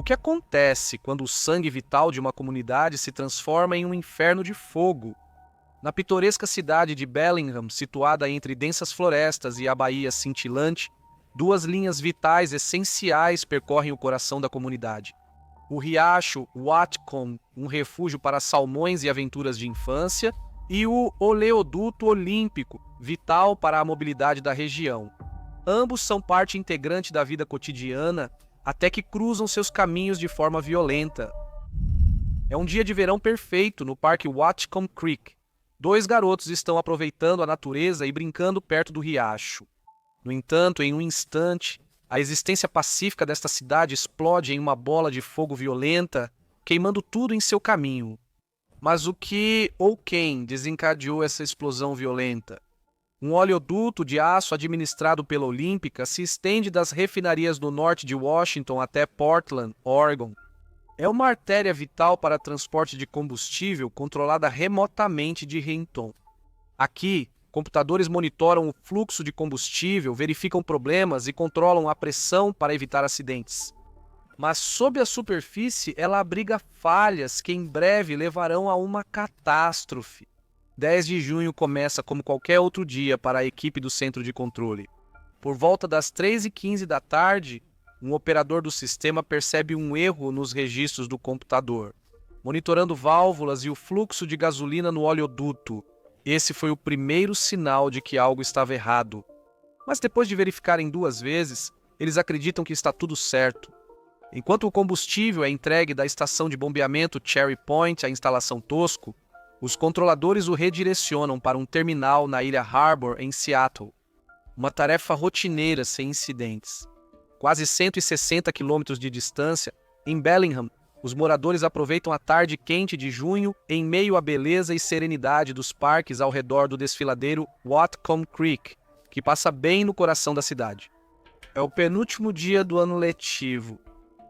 O que acontece quando o sangue vital de uma comunidade se transforma em um inferno de fogo? Na pitoresca cidade de Bellingham, situada entre densas florestas e a baía cintilante, duas linhas vitais essenciais percorrem o coração da comunidade. O riacho Watcombe, um refúgio para salmões e aventuras de infância, e o oleoduto olímpico, vital para a mobilidade da região. Ambos são parte integrante da vida cotidiana, até que cruzam seus caminhos de forma violenta. É um dia de verão perfeito no Parque Watcombe Creek. Dois garotos estão aproveitando a natureza e brincando perto do riacho. No entanto, em um instante, a existência pacífica desta cidade explode em uma bola de fogo violenta, queimando tudo em seu caminho. Mas o que ou quem desencadeou essa explosão violenta? Um oleoduto de aço administrado pela Olímpica se estende das refinarias do norte de Washington até Portland, Oregon. É uma artéria vital para transporte de combustível controlada remotamente de Renton. Aqui, computadores monitoram o fluxo de combustível, verificam problemas e controlam a pressão para evitar acidentes. Mas sob a superfície, ela abriga falhas que em breve levarão a uma catástrofe. 10 de junho começa como qualquer outro dia para a equipe do centro de controle. Por volta das 3h15 da tarde, um operador do sistema percebe um erro nos registros do computador, monitorando válvulas e o fluxo de gasolina no oleoduto. Esse foi o primeiro sinal de que algo estava errado. Mas depois de verificarem 2 vezes, eles acreditam que está tudo certo. Enquanto o combustível é entregue da estação de bombeamento Cherry Point à instalação Tosco, os controladores o redirecionam para um terminal na ilha Harbor, em Seattle. Uma tarefa rotineira sem incidentes. Quase 160 quilômetros de distância, em Bellingham, os moradores aproveitam a tarde quente de junho em meio à beleza e serenidade dos parques ao redor do desfiladeiro Watcombe Creek, que passa bem no coração da cidade. É o penúltimo dia do ano letivo.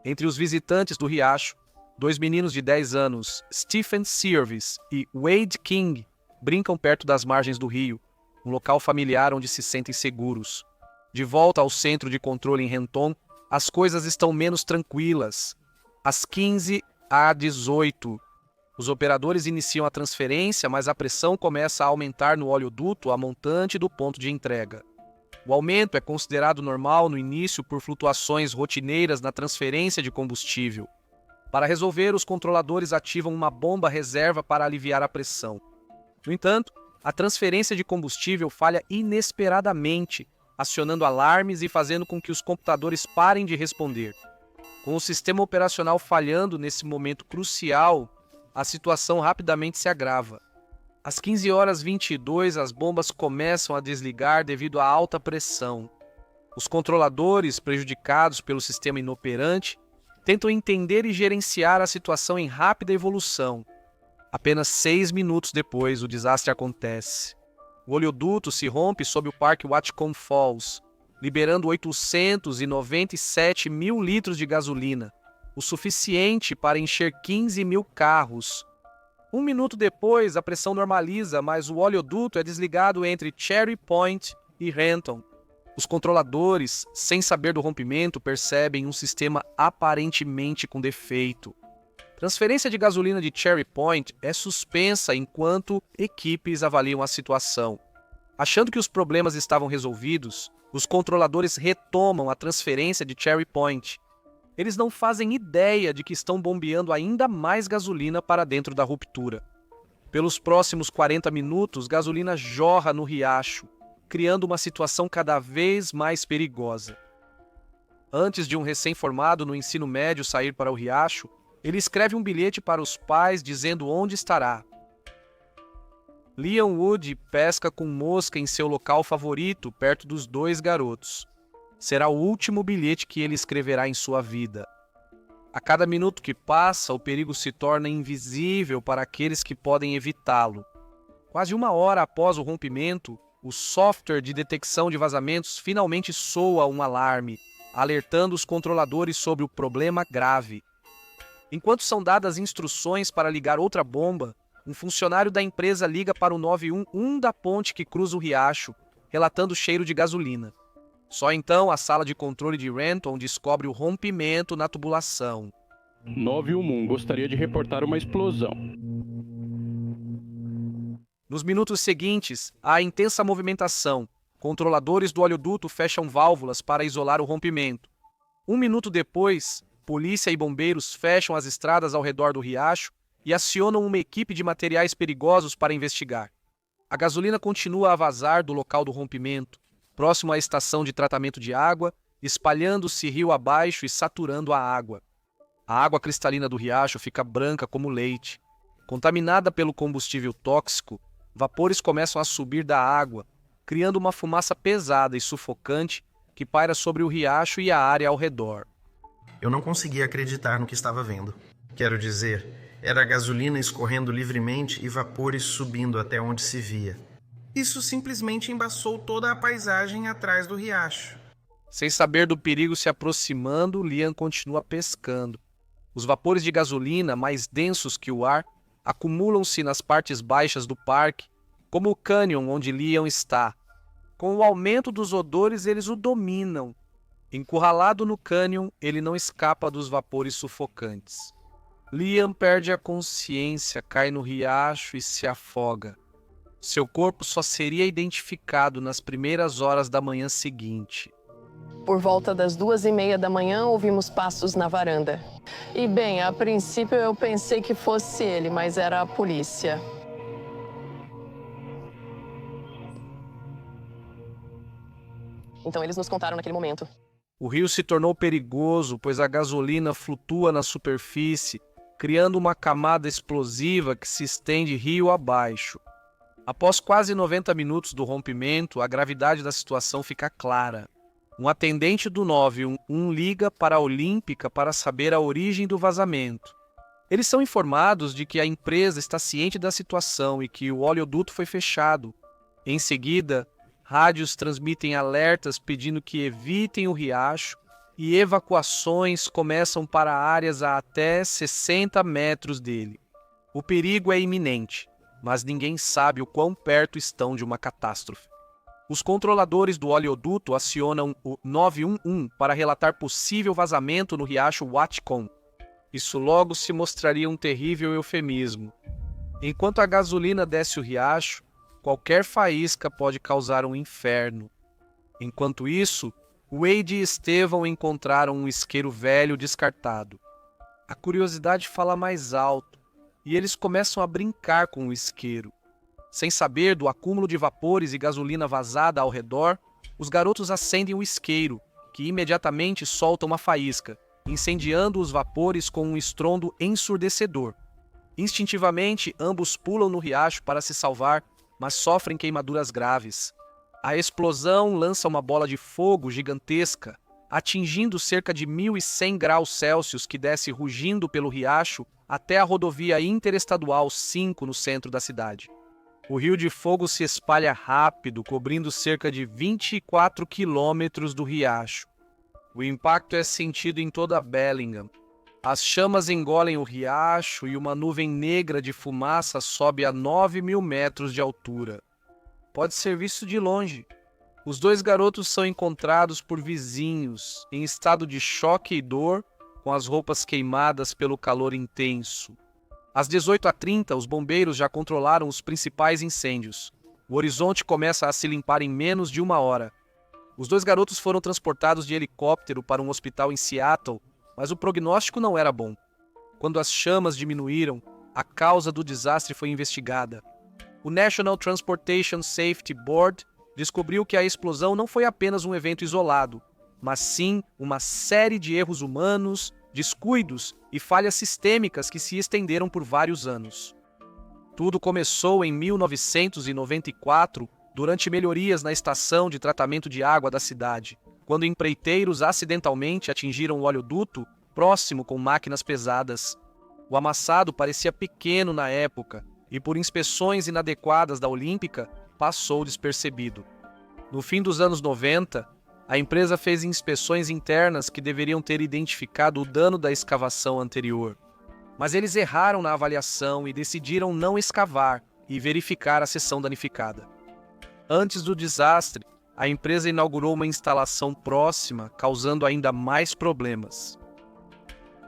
Entre os visitantes do riacho, 2 meninos de 10 anos, Stephen Sirvis e Wade King, brincam perto das margens do rio, um local familiar onde se sentem seguros. De volta ao centro de controle em Renton, as coisas estão menos tranquilas. Às 15h18, os operadores iniciam a transferência, mas a pressão começa a aumentar no oleoduto a montante do ponto de entrega. O aumento é considerado normal no início por flutuações rotineiras na transferência de combustível. Para resolver, os controladores ativam uma bomba reserva para aliviar a pressão. No entanto, a transferência de combustível falha inesperadamente, acionando alarmes e fazendo com que os computadores parem de responder. Com o sistema operacional falhando nesse momento crucial, a situação rapidamente se agrava. Às 15h22, as bombas começam a desligar devido à alta pressão. Os controladores, prejudicados pelo sistema inoperante, tentam entender e gerenciar a situação em rápida evolução. Apenas 6 minutos depois, o desastre acontece. O oleoduto se rompe sob o Parque Watcombe Falls, liberando 897 mil litros de gasolina, o suficiente para encher 15 mil carros. 1 minuto depois, a pressão normaliza, mas o oleoduto é desligado entre Cherry Point e Renton. Os controladores, sem saber do rompimento, percebem um sistema aparentemente com defeito. Transferência de gasolina de Cherry Point é suspensa enquanto equipes avaliam a situação. Achando que os problemas estavam resolvidos, os controladores retomam a transferência de Cherry Point. Eles não fazem ideia de que estão bombeando ainda mais gasolina para dentro da ruptura. Pelos próximos 40 minutos, gasolina jorra no riacho, criando uma situação cada vez mais perigosa. Antes de um recém-formado no ensino médio sair para o riacho, ele escreve um bilhete para os pais dizendo onde estará. Liam Wood pesca com mosca em seu local favorito, perto dos 2 garotos. Será o último bilhete que ele escreverá em sua vida. A cada minuto que passa, o perigo se torna invisível para aqueles que podem evitá-lo. Quase 1 hora após o rompimento, o software de detecção de vazamentos finalmente soa um alarme, alertando os controladores sobre o problema grave. Enquanto são dadas instruções para ligar outra bomba, um funcionário da empresa liga para o 911 da ponte que cruza o riacho, relatando cheiro de gasolina. Só então a sala de controle de Renton descobre o rompimento na tubulação. 911, gostaria de reportar uma explosão. Nos minutos seguintes, há intensa movimentação. Controladores do oleoduto fecham válvulas para isolar o rompimento. 1 minuto depois, polícia e bombeiros fecham as estradas ao redor do riacho e acionam uma equipe de materiais perigosos para investigar. A gasolina continua a vazar do local do rompimento, próximo à estação de tratamento de água, espalhando-se rio abaixo e saturando a água. A água cristalina do riacho fica branca como leite. Contaminada pelo combustível tóxico, vapores começam a subir da água, criando uma fumaça pesada e sufocante que paira sobre o riacho e a área ao redor. Eu não conseguia acreditar no que estava vendo. Quero dizer, era a gasolina escorrendo livremente e vapores subindo até onde se via. Isso simplesmente embaçou toda a paisagem atrás do riacho. Sem saber do perigo se aproximando, Liam continua pescando. Os vapores de gasolina, mais densos que o ar, acumulam-se nas partes baixas do parque, como o cânion onde Liam está. Com o aumento dos odores, eles o dominam. Encurralado no cânion, ele não escapa dos vapores sufocantes. Liam perde a consciência, cai no riacho e se afoga. Seu corpo só seria identificado nas primeiras horas da manhã seguinte. Por volta das 2h30 da manhã, ouvimos passos na varanda. E bem, a princípio eu pensei que fosse ele, mas era a polícia. Então eles nos contaram naquele momento. O rio se tornou perigoso, pois a gasolina flutua na superfície, criando uma camada explosiva que se estende rio abaixo. Após quase 90 minutos do rompimento, a gravidade da situação fica clara. Um atendente do 911 liga para a Olímpica para saber a origem do vazamento. Eles são informados de que a empresa está ciente da situação e que o oleoduto foi fechado. Em seguida, rádios transmitem alertas pedindo que evitem o riacho e evacuações começam para áreas a até 60 metros dele. O perigo é iminente, mas ninguém sabe o quão perto estão de uma catástrofe. Os controladores do oleoduto acionam o 911 para relatar possível vazamento no riacho Watcom. Isso logo se mostraria um terrível eufemismo. Enquanto a gasolina desce o riacho, qualquer faísca pode causar um inferno. Enquanto isso, Wade e Estevão encontraram um isqueiro velho descartado. A curiosidade fala mais alto, e eles começam a brincar com o isqueiro. Sem saber do acúmulo de vapores e gasolina vazada ao redor, os garotos acendem o isqueiro, que imediatamente solta uma faísca, incendiando os vapores com um estrondo ensurdecedor. Instintivamente, ambos pulam no riacho para se salvar, mas sofrem queimaduras graves. A explosão lança uma bola de fogo gigantesca, atingindo cerca de 1.100 graus Celsius que desce rugindo pelo riacho até a rodovia Interestadual 5 no centro da cidade. O rio de fogo se espalha rápido, cobrindo cerca de 24 quilômetros do riacho. O impacto é sentido em toda Bellingham. As chamas engolem o riacho e uma nuvem negra de fumaça sobe a 9.000 metros de altura. Pode ser visto de longe. Os dois garotos são encontrados por vizinhos, em estado de choque e dor, com as roupas queimadas pelo calor intenso. Às 18h30, os bombeiros já controlaram os principais incêndios. O horizonte começa a se limpar em menos de 1 hora. Os dois garotos foram transportados de helicóptero para um hospital em Seattle, mas o prognóstico não era bom. Quando as chamas diminuíram, a causa do desastre foi investigada. O National Transportation Safety Board descobriu que a explosão não foi apenas um evento isolado, mas sim uma série de erros humanos, descuidos e falhas sistêmicas que se estenderam por vários anos. Tudo começou em 1994, durante melhorias na estação de tratamento de água da cidade, quando empreiteiros acidentalmente atingiram o oleoduto próximo com máquinas pesadas. O amassado parecia pequeno na época e, por inspeções inadequadas da Olímpica, passou despercebido. No fim dos anos 90, a empresa fez inspeções internas que deveriam ter identificado o dano da escavação anterior. Mas eles erraram na avaliação e decidiram não escavar e verificar a seção danificada. Antes do desastre, a empresa inaugurou uma instalação próxima, causando ainda mais problemas.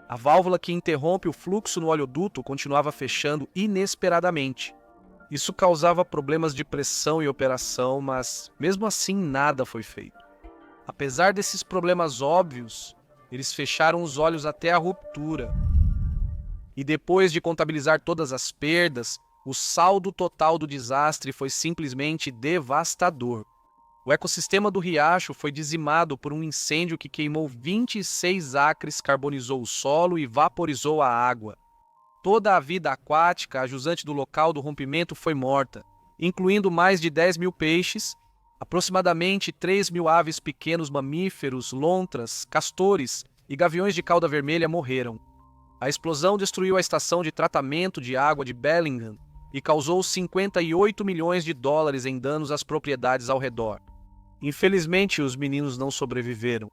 A válvula que interrompe o fluxo no oleoduto continuava fechando inesperadamente. Isso causava problemas de pressão e operação, mas mesmo assim nada foi feito. Apesar desses problemas óbvios, eles fecharam os olhos até a ruptura. E depois de contabilizar todas as perdas, o saldo total do desastre foi simplesmente devastador. O ecossistema do riacho foi dizimado por um incêndio que queimou 26 acres, carbonizou o solo e vaporizou a água. Toda a vida aquática a jusante do local do rompimento foi morta, incluindo mais de 10 mil peixes, aproximadamente 3 mil aves pequenos mamíferos, lontras, castores e gaviões de cauda vermelha morreram. A explosão destruiu a estação de tratamento de água de Bellingham e causou 58 milhões de dólares em danos às propriedades ao redor. Infelizmente, os meninos não sobreviveram.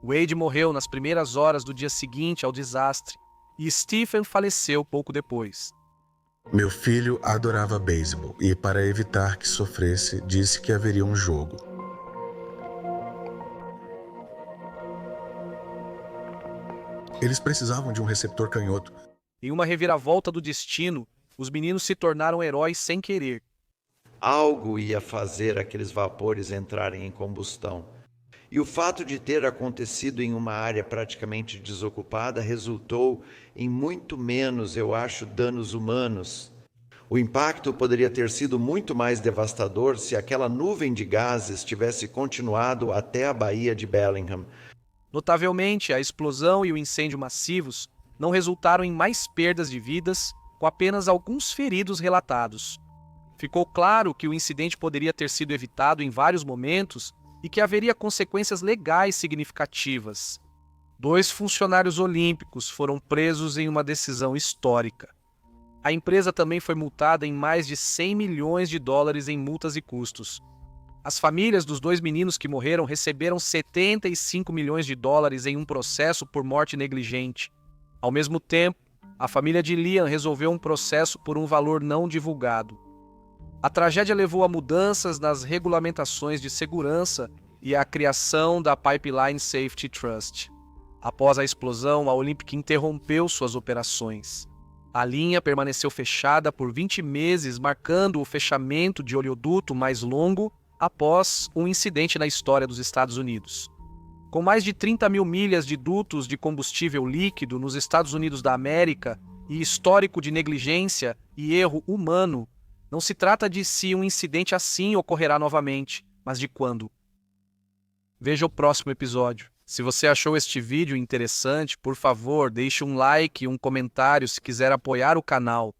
Wade morreu nas primeiras horas do dia seguinte ao desastre e Stephen faleceu pouco depois. Meu filho adorava beisebol e, para evitar que sofresse, disse que haveria um jogo. Eles precisavam de um receptor canhoto. Em uma reviravolta do destino, os meninos se tornaram heróis sem querer. Algo ia fazer aqueles vapores entrarem em combustão. E o fato de ter acontecido em uma área praticamente desocupada resultou em muito menos, eu acho, danos humanos. O impacto poderia ter sido muito mais devastador se aquela nuvem de gases tivesse continuado até a Baía de Bellingham. Notavelmente, a explosão e o incêndio massivos não resultaram em mais perdas de vidas, com apenas alguns feridos relatados. Ficou claro que o incidente poderia ter sido evitado em vários momentos e que haveria consequências legais significativas. 2 funcionários olímpicos foram presos em uma decisão histórica. A empresa também foi multada em mais de 100 milhões de dólares em multas e custos. As famílias dos 2 meninos que morreram receberam 75 milhões de dólares em um processo por morte negligente. Ao mesmo tempo, a família de Liam resolveu um processo por um valor não divulgado. A tragédia levou a mudanças nas regulamentações de segurança e à criação da Pipeline Safety Trust. Após a explosão, a Olympic interrompeu suas operações. A linha permaneceu fechada por 20 meses, marcando o fechamento de oleoduto mais longo após um incidente na história dos Estados Unidos. Com mais de 30 mil milhas de dutos de combustível líquido nos Estados Unidos da América e histórico de negligência e erro humano, não se trata de se um incidente assim ocorrerá novamente, mas de quando. Veja o próximo episódio. Se você achou este vídeo interessante, por favor, deixe um like e um comentário se quiser apoiar o canal.